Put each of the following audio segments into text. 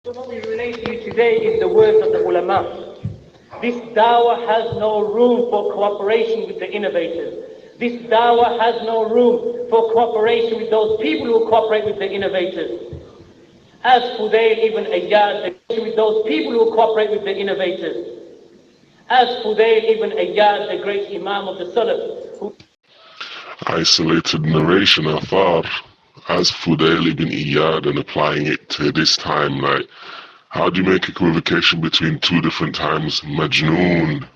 So what we relate to you today is the words of the ulama. This dawah has no room for cooperation with the innovators. This dawah has no room for cooperation with those people who cooperate with the innovators. As Fudail ibn Ayyad, with those people who cooperate with the innovators. As Fudail ibn Ayyad, the great Imam of the Salaf, who isolated narration Athar as Fudail ibn Iyad and applying it to this time. Like, how do you make equivocation between two different times? Majnoon.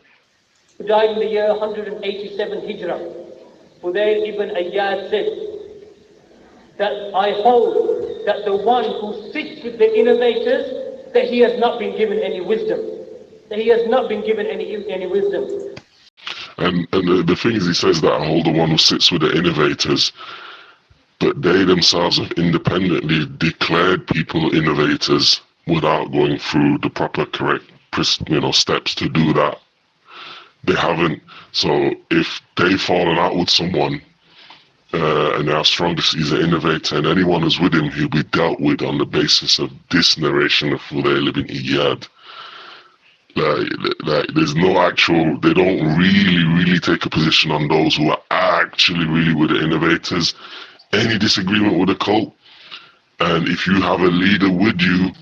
died in the year 187 Hijrah. Fudail ibn Ayyad said that I hold that the one who sits with the innovators, that he has not been given any wisdom. That he has not been given any wisdom. And the thing is, he says that I hold the one who sits with the innovators, but they themselves have independently declared people innovators without going through the proper correct steps to do that. They haven't. So if they've fallen out with someone and they are strongest, he's an innovator, and anyone who's with him, he'll be dealt with on the basis of this narration of Fudail ibn Iyad. Like, there's no actual, they don't really take a position on those who are actually really with the innovators. Any disagreement with a cult, and if you have a leader with you,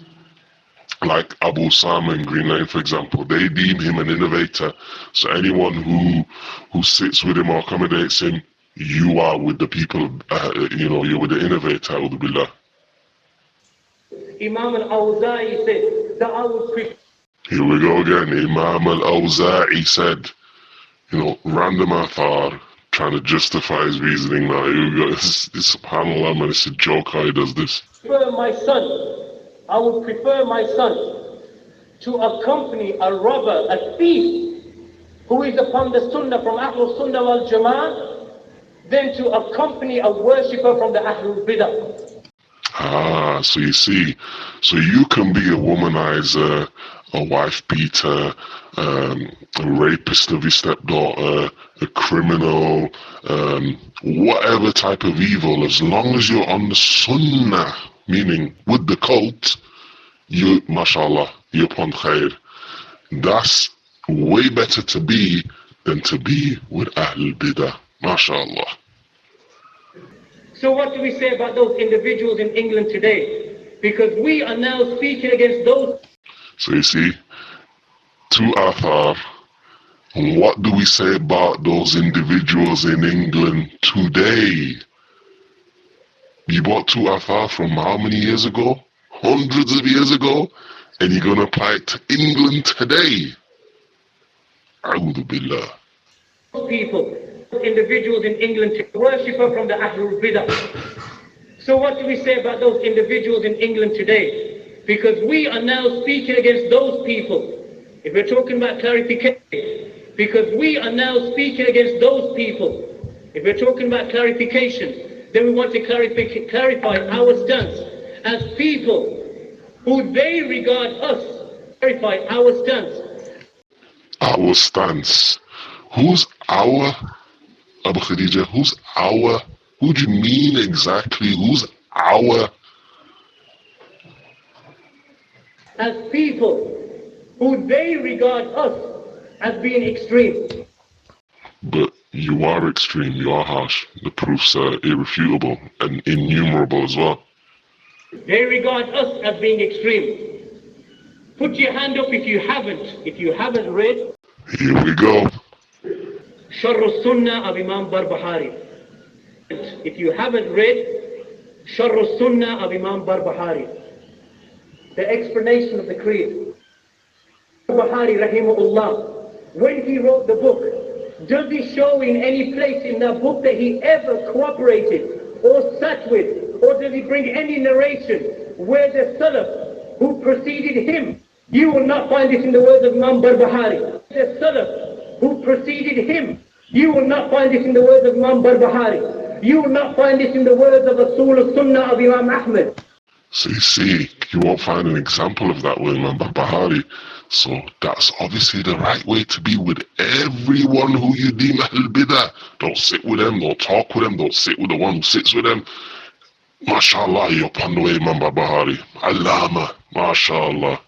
like Abu Osama in Green Lane, for example, they deem him an innovator. So anyone who sits with him or accommodates him, you are with the people, you're with the innovator, A'udhu Billah. Imam al-Awza'i said that I would prefer. Here we go again. Imam al-Awza'i said, random athar, trying to justify his reasoning now. Here we go. This subhanAllah, man, it's a joke how he does this. I would prefer my son to accompany a robber, a thief, who is upon the sunnah from Ahlul Sunnah wal Jama'ah, than to accompany a worshipper from the Ahlul Bidah. So you see, so you can be a womanizer, a wife beater, a rapist of your stepdaughter, a criminal, whatever type of evil, as long as you're on the sunnah, meaning with the cult, you, mashallah, you're upon khair. That's way better to be than to be with Ahl Bidah, mashallah. So what do we say about those individuals in England today? Because we are now speaking against those. So you see, two athar, what do we say about those individuals in England today? You bought two athar from how many years ago? Hundreds of years ago? And you're going to apply it to England today? A'udhu Billah. People, individuals in England, to worshipper from the Ahlul Bidah. So what do we say about those individuals in England today? Because we are now speaking against those people. If we're talking about clarification, because we are now speaking against those people. If we're talking about clarification, then we want to clarify our stance as people who they regard us. Clarify our stance. Our stance. Who's our? Abu Khadija, who's our? Who do you mean exactly? Who's our? As people who they regard us as being extreme. But you are extreme, you are harsh. The proofs are irrefutable and innumerable as well. They regard us as being extreme. Put your hand up if you haven't read. Here we go. Sharr Sunnah of Imam Barbahari. If you haven't read Sharr Sunnah of Imam Barbahari, the explanation of the creed. Barbahari rahimahullah, when he wrote the book, does he show in any place in that book that he ever cooperated or sat with, or does he bring any narration where the Salaf who preceded him? You will not find this in the words of Imam Barbahari. The Salaf who preceded him, you will not find this in the words of Imam Barbahari. You will not find this in the words of Rasul al-Sunnah of Imam Ahmed. So you see, you won't find an example of that with Imam Barbahari. So that's obviously the right way to be with everyone who you deem Ahl Bidah. Don't sit with them, don't talk with them, don't sit with the one who sits with them. MashaAllah, you're upon the way, Imam Barbahari. Allama, MashaAllah.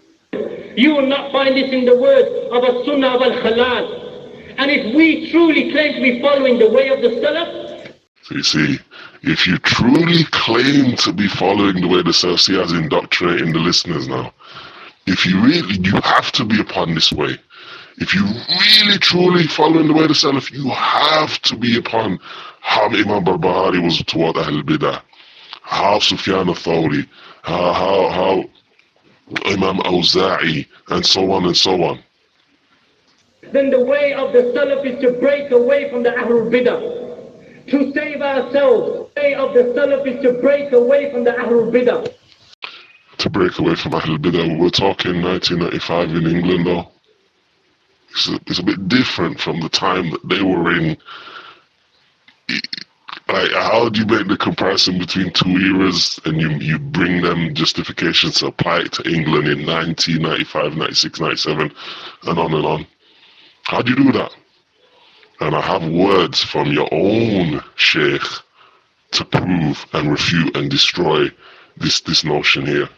You will not find this in the words of a Sunnah of al-Khalal. And if we truly claim to be following the way of the Salaf, So you see, if you truly claim to be following the way the Salaf, see, as indoctrinating the listeners now, if you really, you have to be upon this way. If you really truly following the way the Salaf, you have to be upon how Imam Barbahari was toward Ahl Bidah, how Sufyan al-Thawri, how Imam Awza'i, and so on and so on. then the way of the Salaf is to break away from the Ahlul Bidah. To save ourselves, the way of the Salaf is to break away from the Ahlul Bidah. To break away from Ahl Bidah, we're talking 1995 in England though. It's a bit different from the time that they were in. Like, how do you make the comparison between two eras and you bring them justifications to apply it to England in 1995, 96, 97, and on and on? How do you do that? And I have words from your own sheikh to prove and refute and destroy this notion here.